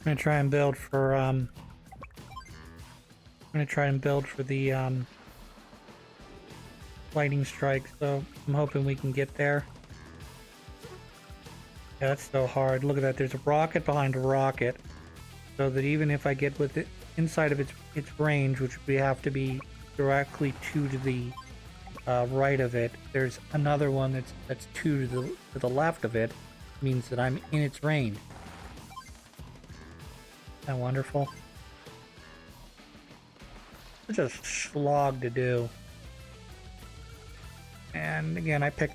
gonna try and build for the lightning strike, so I'm hoping we can get there. Yeah, that's so hard. Look at that. There's a rocket behind a rocket, so that even if I get with it inside of its range, which we have to be directly to the right of it, there's another one that's two to the left of it, means that I'm in its range. Isn't that wonderful? Such a slog to do. And again, I think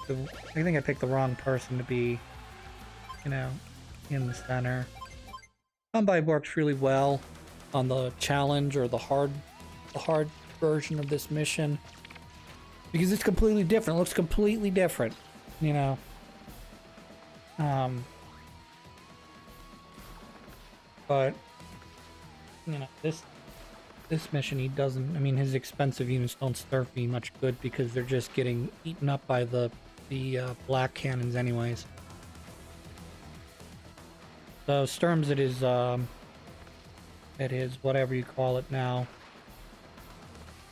I picked the wrong person to be, you know, in the center. Combine works really well on the challenge or the hard version of this mission because it's completely different. It looks completely different, you know. But you know, this mission, he doesn't. I mean, his expensive units don't serve me much good because they're just getting eaten up by the black cannons, anyways. So Sturms, it is whatever you call it now.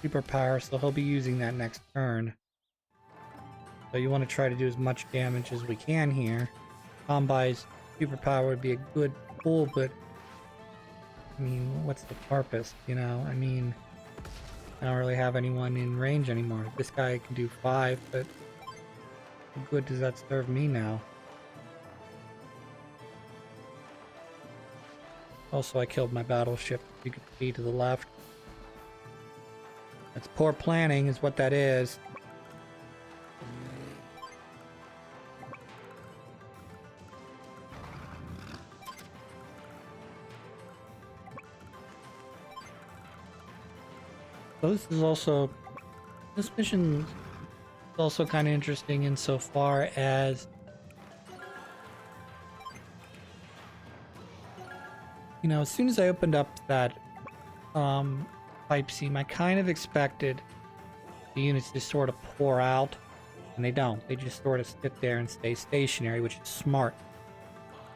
Superpower, so he'll be using that next turn. So you want to try to do as much damage as we can here. Combi's superpower would be a good pull, but I mean, what's the purpose, you know? I mean, I don't really have anyone in range anymore. This guy can do 5, but how good does that serve me now? Also, I killed my battleship. You can see to the left. That's poor planning is what that is. So this mission is also kind of interesting insofar as, you know, as soon as I opened up that pipe seam, I kind of expected the units to sort of pour out, and they don't. They just sort of sit there and stay stationary, which is smart,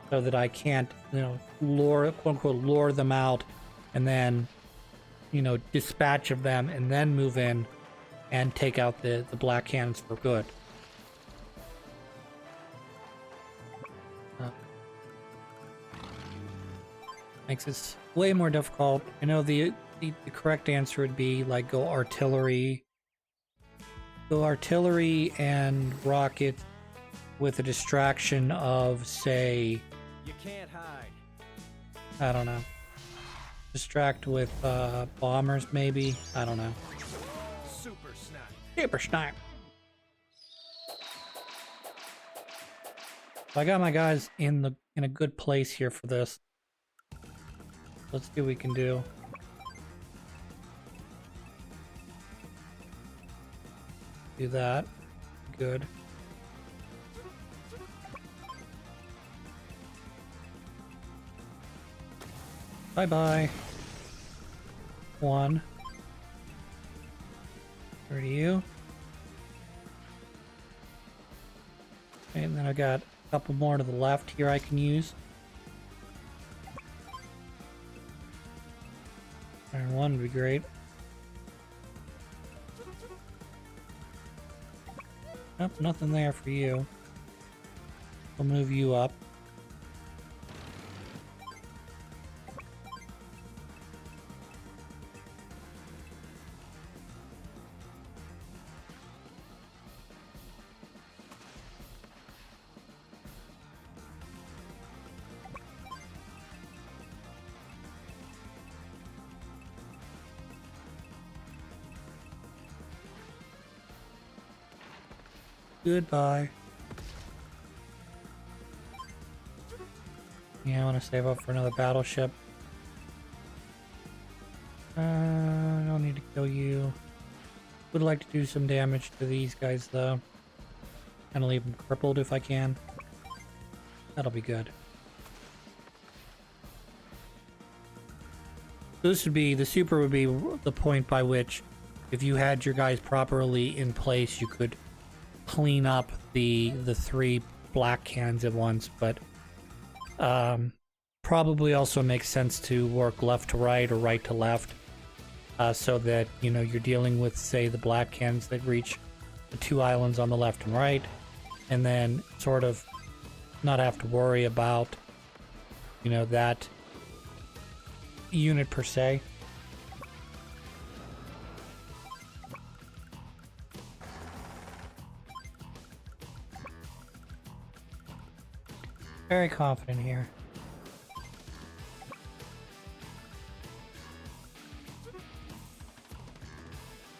so that I can't, you know, quote unquote lure them out, and then, you know, dispatch of them, and then move in and take out the black cannons for good. Makes it way more difficult. I know the correct answer would be like go artillery and rocket with a distraction of, say, you can't hide. I don't know. Distract with bombers, maybe. I don't know. Super snipe. Super snipe. So I got my guys in a good place here for this. Let's see what we can do. Do that. Good. Bye-bye. 1. Over to you. Okay, and then I got a couple more to the left here I can use. Iron 1 would be great. Nope, nothing there for you. We'll move you up. Goodbye. Yeah, I want to save up for another battleship. I don't need to kill you. Would like to do some damage to these guys, though. Kind of leave them crippled if I can. That'll be good. This would be, the super would be the point by which, if you had your guys properly in place, you could clean up the 3 black cannons at once, but probably also makes sense to work left to right or right to left, so that, you know, you're dealing with, say, the black cans that reach the two islands on the left and right, and then sort of not have to worry about, you know, that unit per se. Very confident here.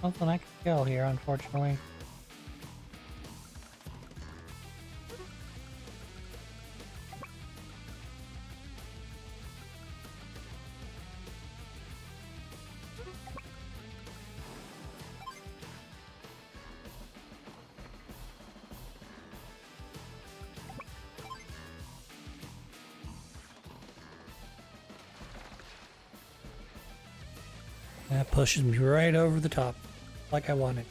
Nothing I can kill here, unfortunately. That pushes me right over the top, like I wanted.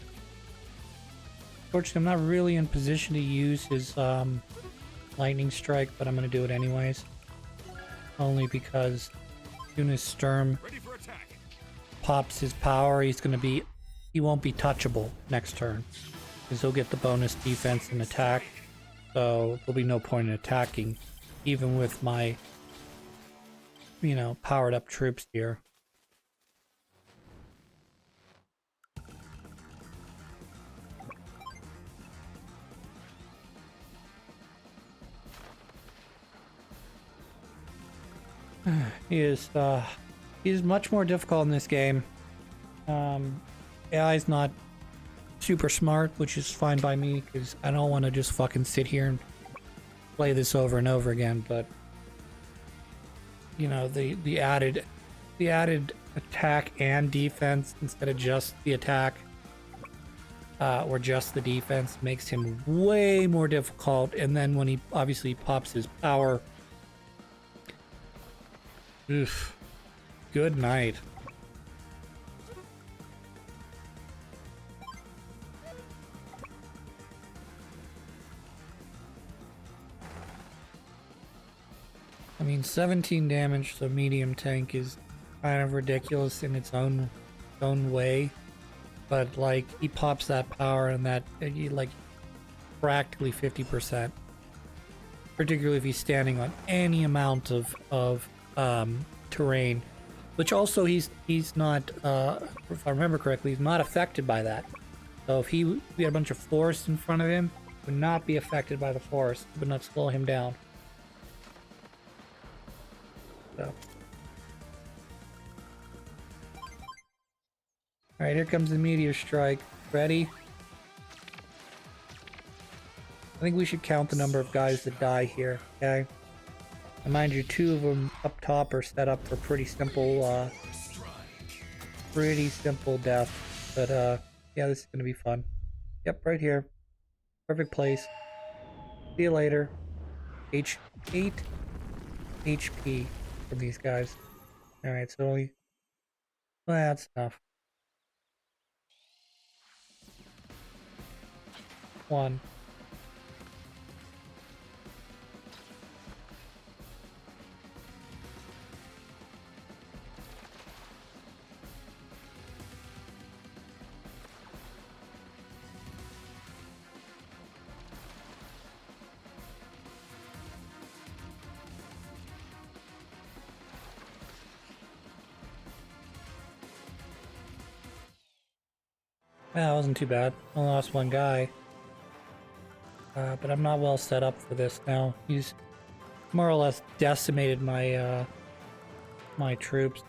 Fortunately, I'm not really in position to use his lightning strike, but I'm going to do it anyways. Only because as soon as Sturm pops his power, he won't be touchable next turn. Because he'll get the bonus defense and attack. So there'll be no point in attacking, even with my, you know, powered up troops here. He is much more difficult in this game. AI is not super smart, which is fine by me because I don't want to just fucking sit here and play this over and over again. But you know, the added attack and defense instead of just the attack or just the defense makes him way more difficult. And then when he obviously pops his power, oof, good night. I mean, 17 damage to a medium tank is kind of ridiculous in its own way, but like he pops that power and that like practically 50%, particularly if he's standing on any amount of terrain, which also he's not, if I remember correctly, he's not affected by that. So if we had a bunch of forest in front of him, he would not be affected by the forest. It would not slow him down. So. Alright, here comes the meteor strike. Ready? I think we should count the number of guys that die here, okay? And mind you, 2 of them up top are set up for pretty simple death. But yeah, this is gonna be fun. Yep, right here. Perfect place. See you later. 8 HP from these guys. Alright, so well, that's enough. 1. Yeah, it wasn't too bad. I lost 1 guy. But I'm not well set up for this now. He's more or less decimated my my troops.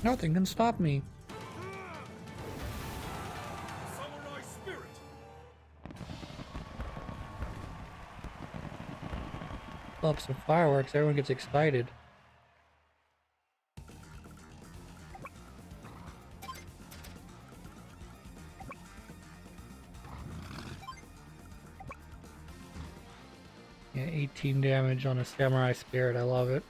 Nothing can stop me. Samurai spirit. Blow up some fireworks, everyone gets excited. Yeah, 18 damage on a samurai spirit, I love it.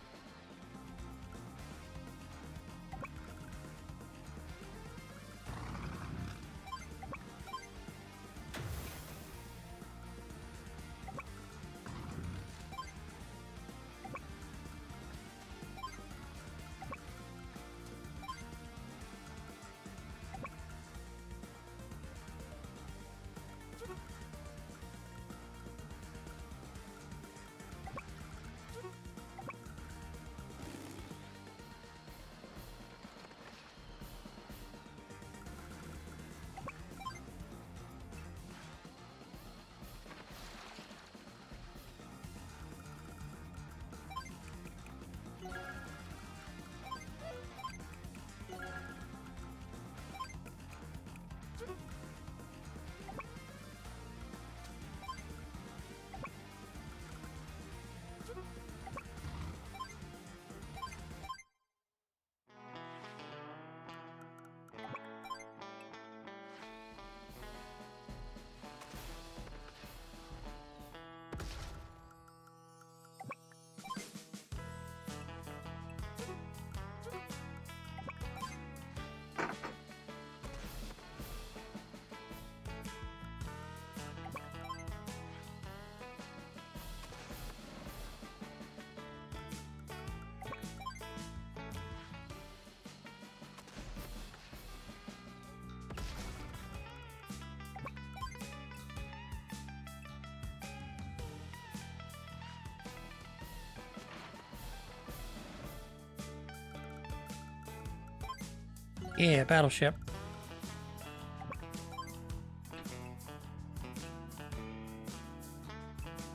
Yeah, battleship.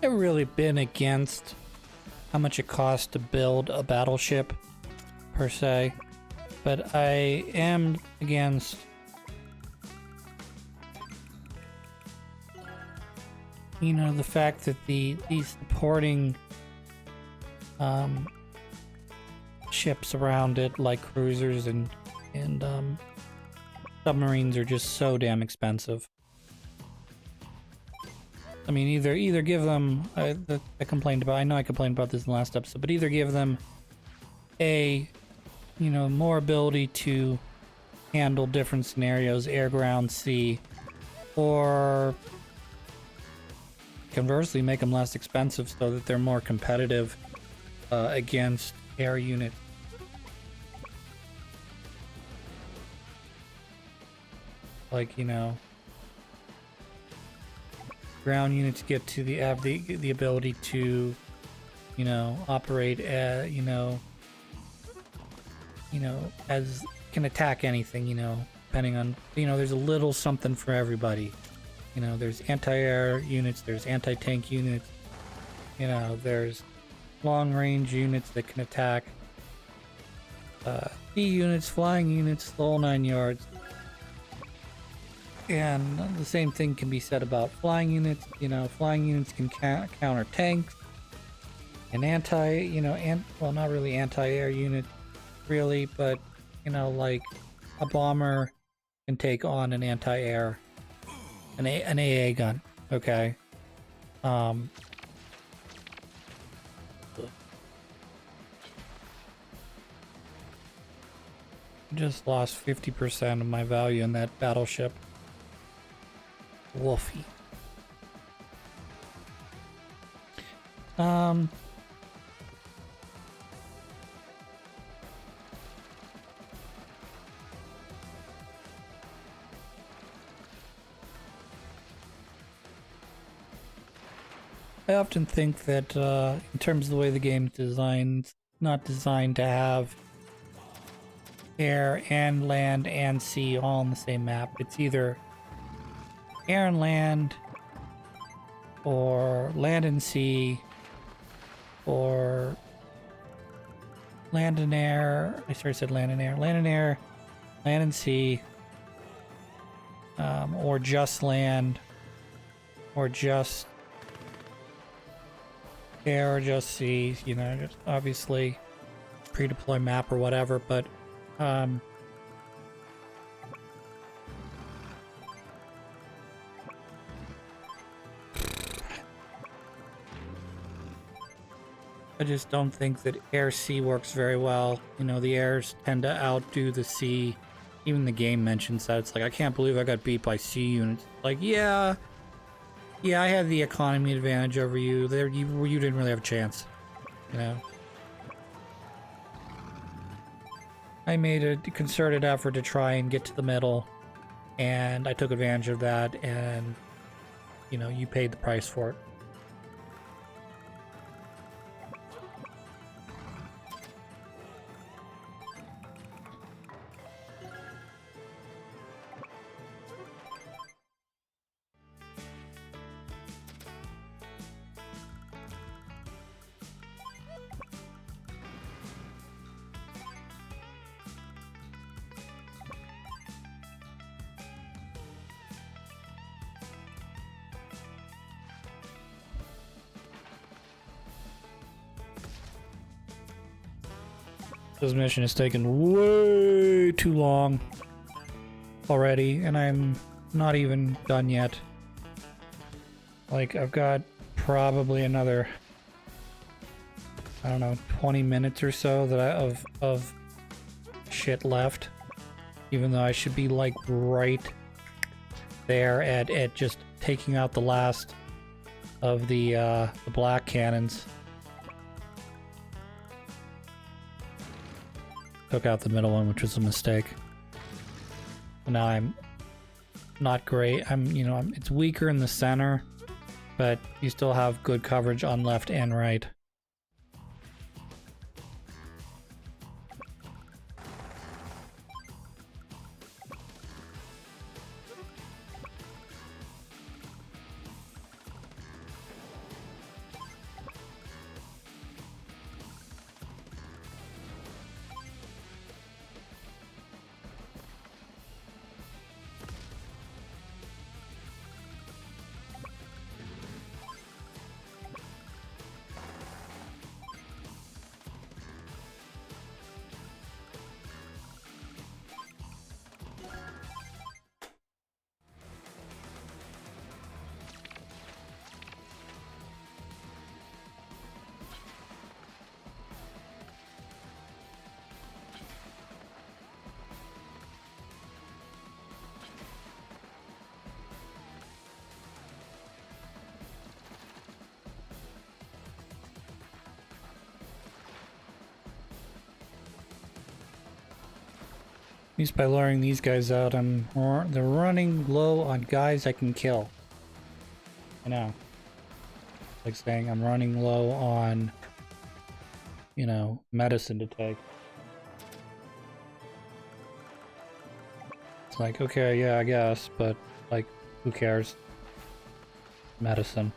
I've really been against how much it costs to build a battleship, per se. But I am against the fact that these supporting ships around it, like cruisers and submarines, are just so damn expensive. I mean, either give them I complained about. I know I complained about this in the last episode, but either give them more ability to handle different scenarios, air, ground, sea, or conversely make them less expensive so that they're more competitive against air units. Like, ground units get to have the ability to, operate as, as can attack anything, depending on, there's a little something for everybody. There's anti-air units, there's anti-tank units, there's long-range units that can attack, sea units, flying units, the whole 9 yards. And the same thing can be said about flying units. Flying units can counter tanks and well, not really anti-air units, really, but, like a bomber can take on an anti-air, an AA gun, okay? Just lost 50% of my value in that battleship. Wolfie. I often think that in terms of the way the game's designed, it's not designed to have air and land and sea all on the same map. It's either air and land, or land and sea, or land and air. I sort of said land and air. Land and air, land and sea, or just land, or just air, or just sea. Just obviously pre-deploy map or whatever, but I just don't think that air-sea works very well. The airs tend to outdo the sea. Even the game mentions that. It's like, I can't believe I got beat by sea units. Like, yeah, I had the economy advantage over you. There, you didn't really have a chance. I made a concerted effort to try and get to the middle, and I took advantage of that, and, you paid the price for it. This mission has taken way too long already, and I'm not even done yet. Like, I've got probably another, I don't know, 20 minutes or so that of shit left, even though I should be like right there at just taking out the last of the black cannons. Took out the middle one, which was a mistake. Now I'm not great. It's weaker in the center, but you still have good coverage on left and right. At least by luring these guys out, they're running low on guys I can kill. I know. Like saying I'm running low on, you know, medicine to take. It's like, okay, yeah, I guess, but, like, who cares? Medicine.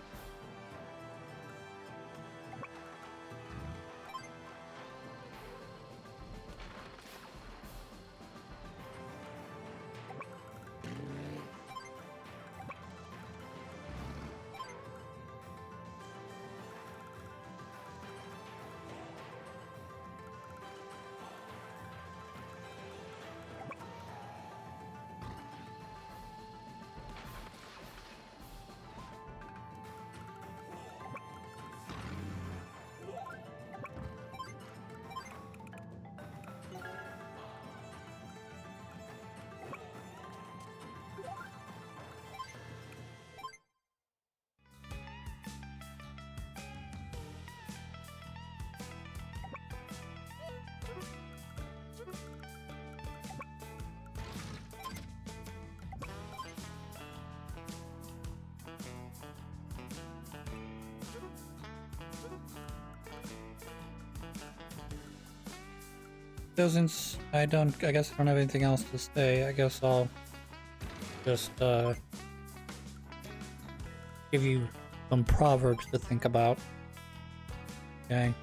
I guess I don't have anything else to say. I guess I'll just, give you some proverbs to think about. Okay?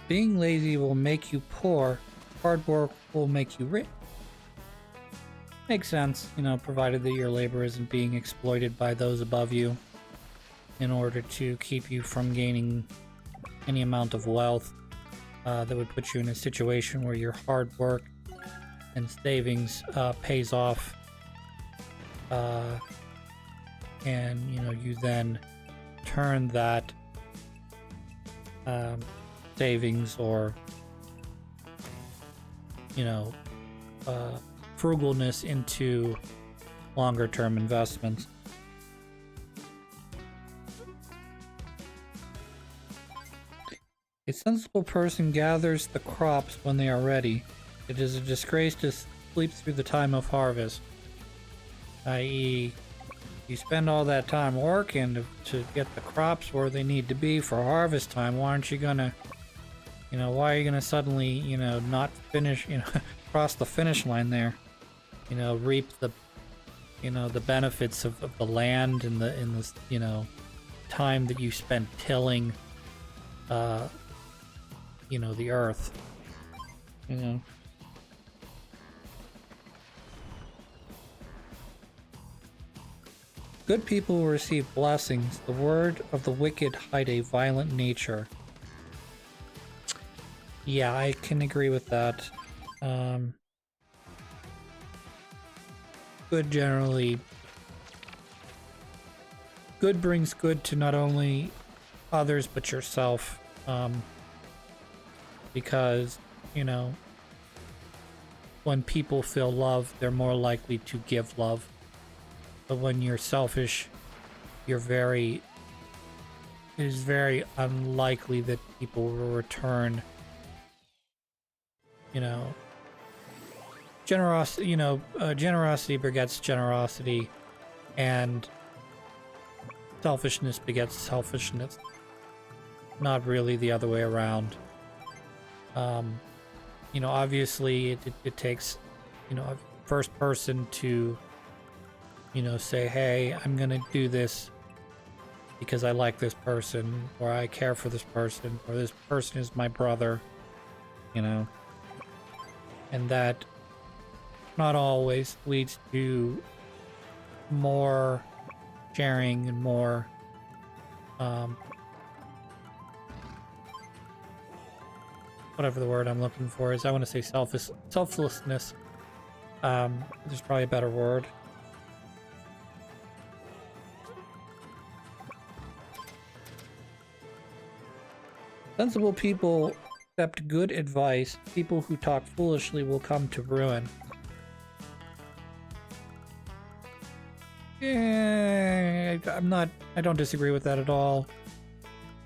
Being lazy will make you poor. Hard work will make you rich. Makes sense, you know, provided that your labor isn't being exploited by those above you in order to keep you from gaining any amount of wealth. That would put you in a situation where your hard work and savings pays off, and you know you then turn that savings or you know frugalness into longer-term investments. A sensible person gathers the crops when they are ready. It is a disgrace to sleep through the time of harvest. I.e., you spend all that time working to get the crops where they need to be for harvest time. Why aren't you gonna, you know, why are you gonna suddenly, you know, not finish, you know, cross the finish line there? You know, reap the, you know, the benefits of the land and the, you know, time that you spent tilling, you know, the earth, you know. Good people will receive blessings. The word of the wicked hide a violent nature. Yeah, I can agree with that. Good brings good to not only others but yourself. Because, you know, when people feel love, they're more likely to give love. But when you're selfish, it is very unlikely that people will return, you know, generosity, you know, generosity begets generosity, and selfishness begets selfishness. Not really the other way around. You know, obviously it takes, you know, a first person to, you know, say, hey, I'm gonna do this because I like this person, or I care for this person, or this person is my brother, you know. And that not always leads to more sharing and more, whatever the word I'm looking for is. I want to say selflessness. There's probably a better word. Sensible people accept good advice. People who talk foolishly will come to ruin. Yeah, I don't disagree with that at all.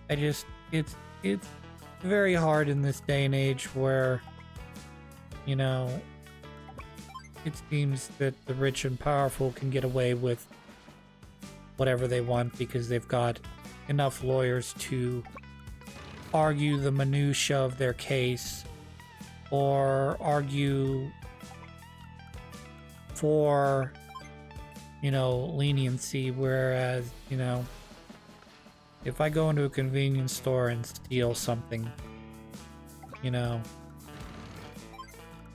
It's very hard in this day and age where you know, it seems that the rich and powerful can get away with whatever they want because they've got enough lawyers to argue the minutia of their case or argue for, leniency, whereas, if I go into a convenience store and steal something,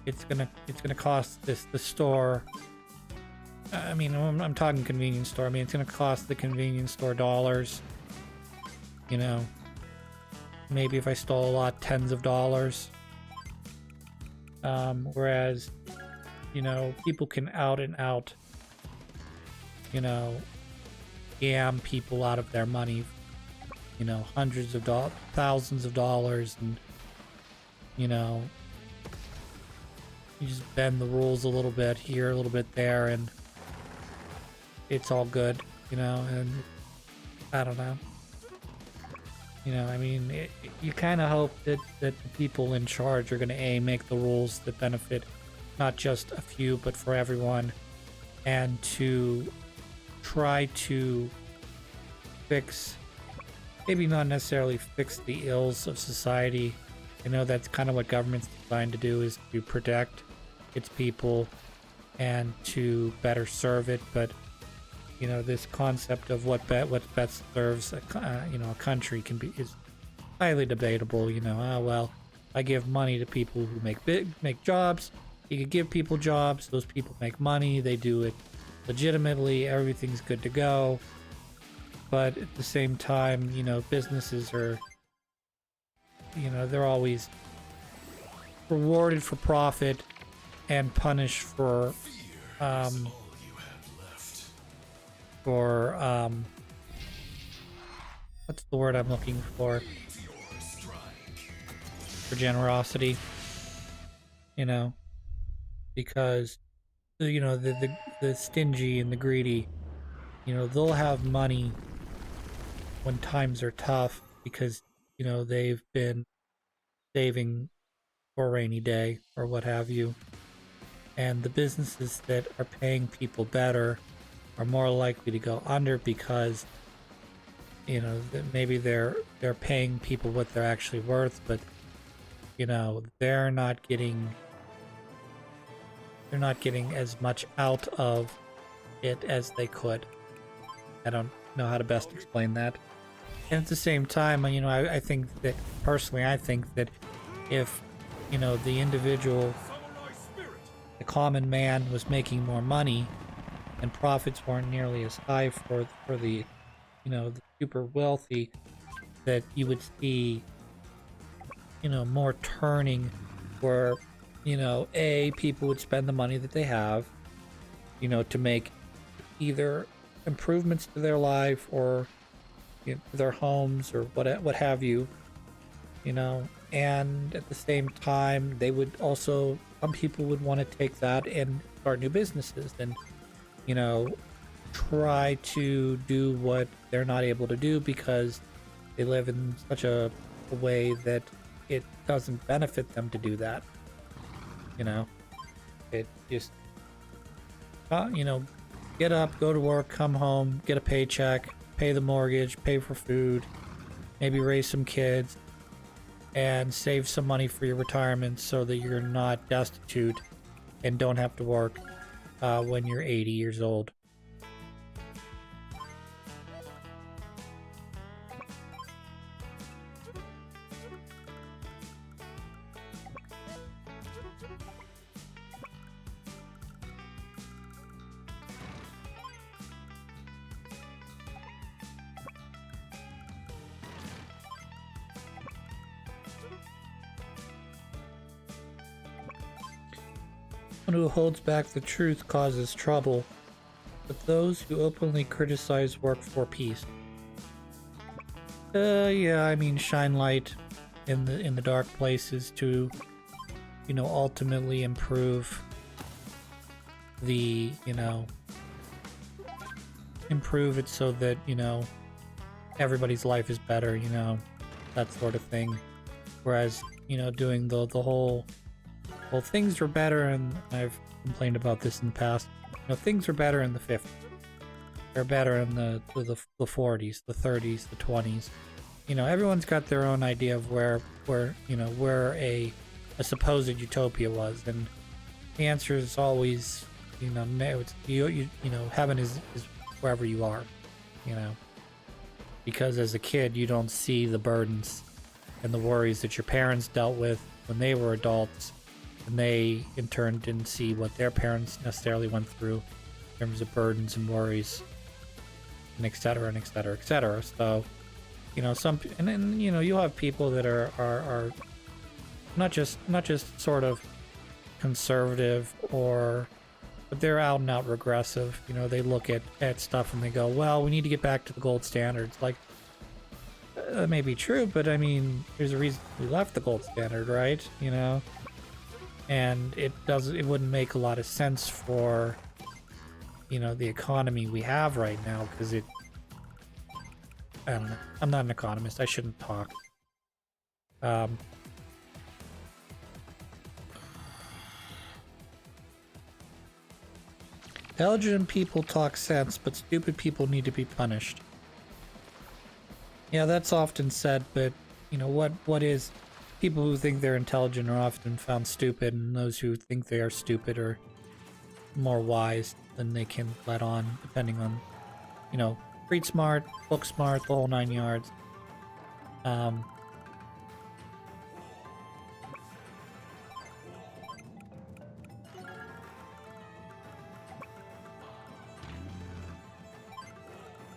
it's gonna cost the store. I mean, I'm talking convenience store. I mean, it's gonna cost the convenience store dollars. Maybe if I stole a lot, tens of dollars. Whereas, people can out and out, scam people out of their money, hundreds of dollars, thousands of dollars, and, you just bend the rules a little bit here, a little bit there, and it's all good, and I don't know. I mean, you kind of hope that the people in charge are going to make the rules that benefit not just a few, but for everyone, and to try to fix, maybe not necessarily fix the ills of society. I know that's kind of what government's designed to do, is to protect its people and to better serve it, but this concept of what best serves a country is highly debatable. Well, I give money to people who make jobs. You could give people jobs, those people make money, they do it legitimately, everything's good to go. But at the same time, businesses are, they're always rewarded for profit and punished for what's the word I'm looking for generosity, because the stingy and the greedy, they'll have money when times are tough because they've been saving for a rainy day or what have you, and the businesses that are paying people better are more likely to go under because maybe they're paying people what they're actually worth, but they're not getting as much out of it as they could. I don't know how to best explain that. And at the same time, I think that personally, I think that if the individual, the common man, was making more money and profits weren't nearly as high for the the super wealthy, that you would see more turning where people would spend the money that they have to make either improvements to their life or their homes or what have you, and at the same time they would also, some people would want to take that and start new businesses and try to do what they're not able to do because they live in such a way that it doesn't benefit them to do that. It just get up, go to work, come home, get a paycheck, pay the mortgage, pay for food, maybe raise some kids, and save some money for your retirement so that you're not destitute and don't have to work when you're 80 years old. Who holds back the truth causes trouble, but those who openly criticize work for peace. Yeah, I mean, shine light in the dark places to, ultimately improve the, improve it so that, everybody's life is better, that sort of thing. Whereas, doing the whole well, things were better, and I've complained about this in the past. Things were better in the 50s. They're better in the 40s, the 30s, the 20s. Everyone's got their own idea of where a supposed utopia was, and the answer is always, heaven is wherever you are, because as a kid you don't see the burdens and the worries that your parents dealt with when they were adults, and they in turn didn't see what their parents necessarily went through in terms of burdens and worries, and et cetera, and et cetera, et cetera. So, and then you'll have people that are not just sort of conservative, but they're out and out regressive. They look at stuff and they go, well, we need to get back to the gold standards. Like, that may be true, but I mean, there's a reason we left the gold standard, right? And it wouldn't make a lot of sense for the economy we have right now, because I don't know. I'm not an economist. I shouldn't talk. Intelligent people talk sense, but stupid people need to be punished. Yeah, that's often said, but what is people who think they're intelligent are often found stupid, and those who think they are stupid are more wise than they can let on, depending on street smart, book smart, the whole 9 yards.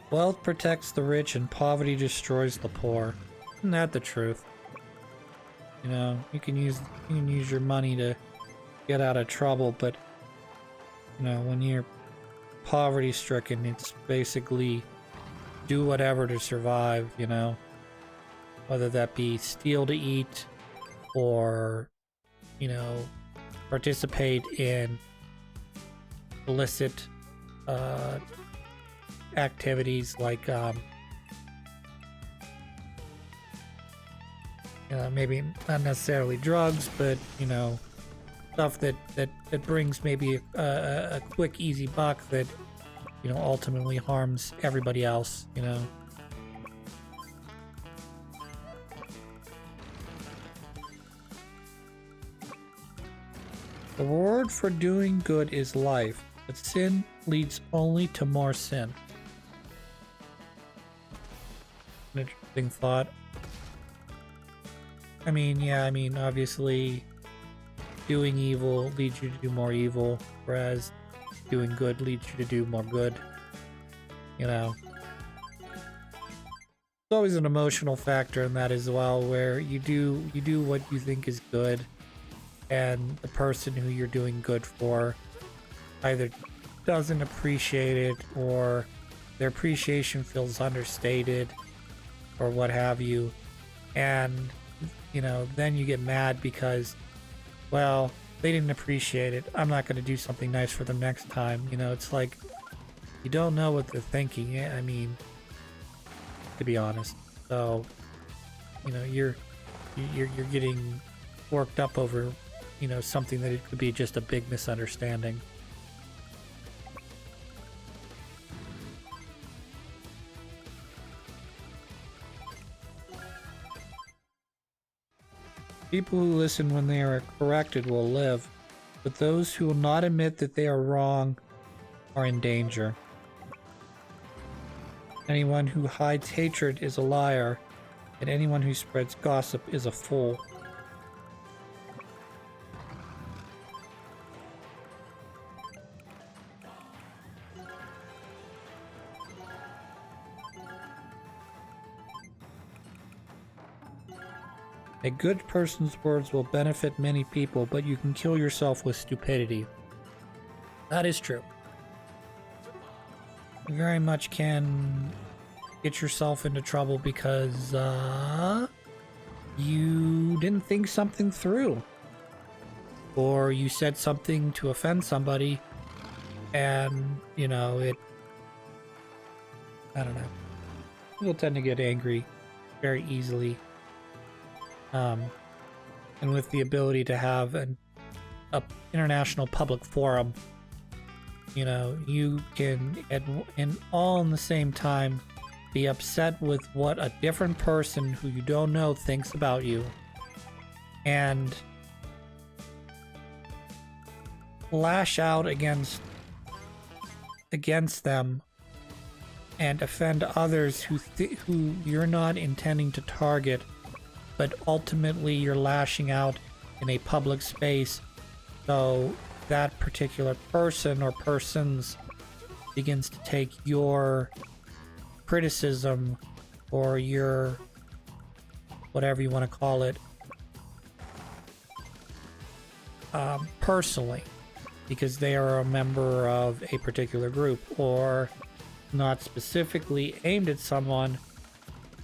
Wealth protects the rich and poverty destroys the poor. Isn't that the truth? You can use your money to get out of trouble, but when you're poverty stricken, it's basically do whatever to survive, whether that be steal to eat, or participate in illicit activities like maybe not necessarily drugs, but stuff that brings maybe a quick easy buck that ultimately harms everybody else. The reward for doing good is life, but sin leads only to more sin. An interesting thought. I mean, obviously, doing evil leads you to do more evil, whereas doing good leads you to do more good. There's always an emotional factor in that as well, where you do what you think is good, and the person who you're doing good for either doesn't appreciate it, or their appreciation feels understated, or what have you, and then you get mad because, well, they didn't appreciate it. I'm not going to do something nice for them next time. It's like, you don't know what they're thinking. I mean, to be honest. So, you're getting worked up over, something that it could be just a big misunderstanding. People who listen when they are corrected will live, but those who will not admit that they are wrong are in danger. Anyone who hides hatred is a liar, and anyone who spreads gossip is a fool. A good person's words will benefit many people, but you can kill yourself with stupidity. That is true. You very much can get yourself into trouble because you didn't think something through. Or you said something to offend somebody, and, I don't know. People tend to get angry very easily. And with the ability to have an a international public forum. You know, you can all in the same time be upset with what a different person who you don't know thinks about you, and lash out against them and offend others who you're not intending to target, but ultimately you're lashing out in a public space, so that particular person or persons begins to take your criticism or your whatever you want to call it personally, because they are a member of a particular group, or not specifically aimed at someone.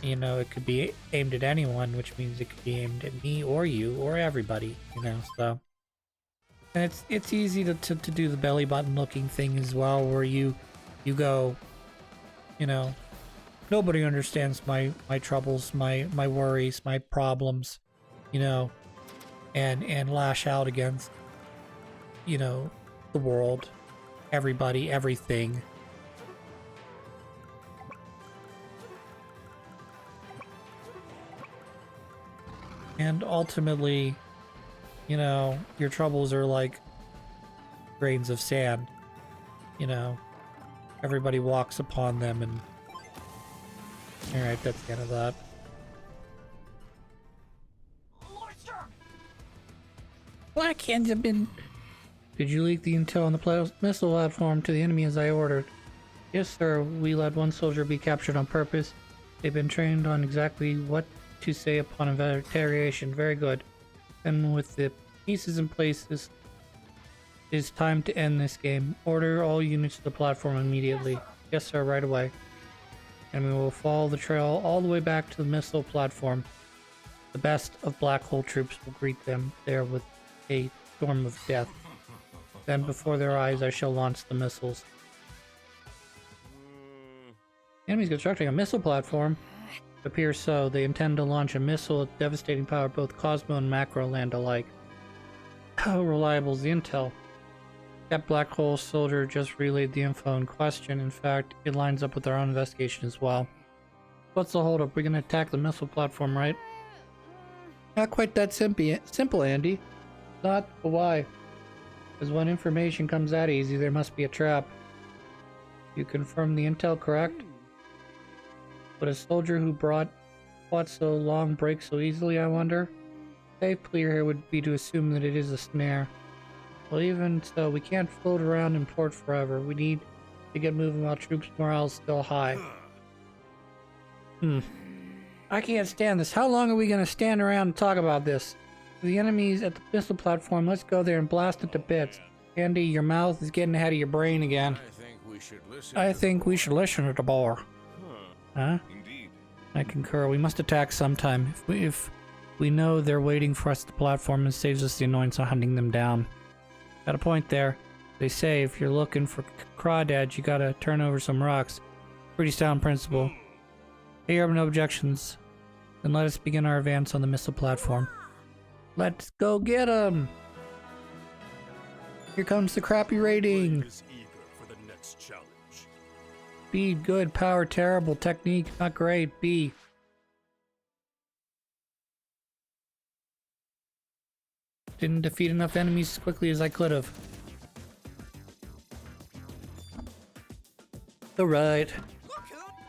You know, it could be aimed at anyone, which means it could be aimed at me or you or everybody, you know. So, and it's easy to do the belly button looking thing as well, where you go, you know, nobody understands my troubles, my worries, my problems, you know, and lash out against, you know, the world, everybody, everything. And ultimately, you know, your troubles are like grains of sand. You know, everybody walks upon them, and alright, that's the end of that. Blackhands have been... Did you leak the intel on the missile platform to the enemy as I ordered? Yes, sir. We let one soldier be captured on purpose. They've been trained on exactly what to say upon interrogation. Very good. And with the pieces in place, it is time to end this game. Order all units to the platform immediately. Yes, sir, right away. And we will follow the trail all the way back to the missile platform. The best of Black Hole troops will greet them there with a storm of death. Then before their eyes I shall launch the missiles. The enemy's constructing a missile platform. It appears so. They intend to launch a missile with devastating power both Cosmo and Macro land alike. How reliable is the intel? That Black Hole soldier just relayed the info in question. In fact, it lines up with our own investigation as well. What's the holdup? We're gonna attack the missile platform, right? Not quite that simple, Andy. Not, but why? Because when information comes that easy, there must be a trap. You confirm the intel, correct? Would a soldier who fought so long break so easily, I wonder? Safe plea here would be to assume that it is a snare. Well, even so, we can't float around in port forever. We need to get moving while troops' morale is still high. I can't stand this. How long are we going to stand around and talk about this? The enemy's at the missile platform. Let's go there and blast it to bits. Andy, your mouth is getting ahead of your brain again. I think we should listen to the boar. Huh? Indeed. I concur. We must attack sometime. If we know they're waiting for us at the platform, it saves us the annoyance of hunting them down. Got a point there. They say if you're looking for crawdads, you gotta turn over some rocks. Pretty sound principle. Hey, you have no objections. Then let us begin our advance on the missile platform. Let's go get them! Here comes the crappy rating. Is eager for the next challenge. Speed, good. Power, terrible. Technique, not great. B. Didn't defeat enough enemies as quickly as I could have. Alright.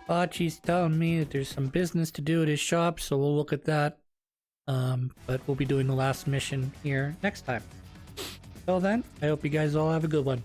Bachi's telling me that there's some business to do at his shop, so we'll look at that. But we'll be doing the last mission here next time. Till then, I hope you guys all have a good one.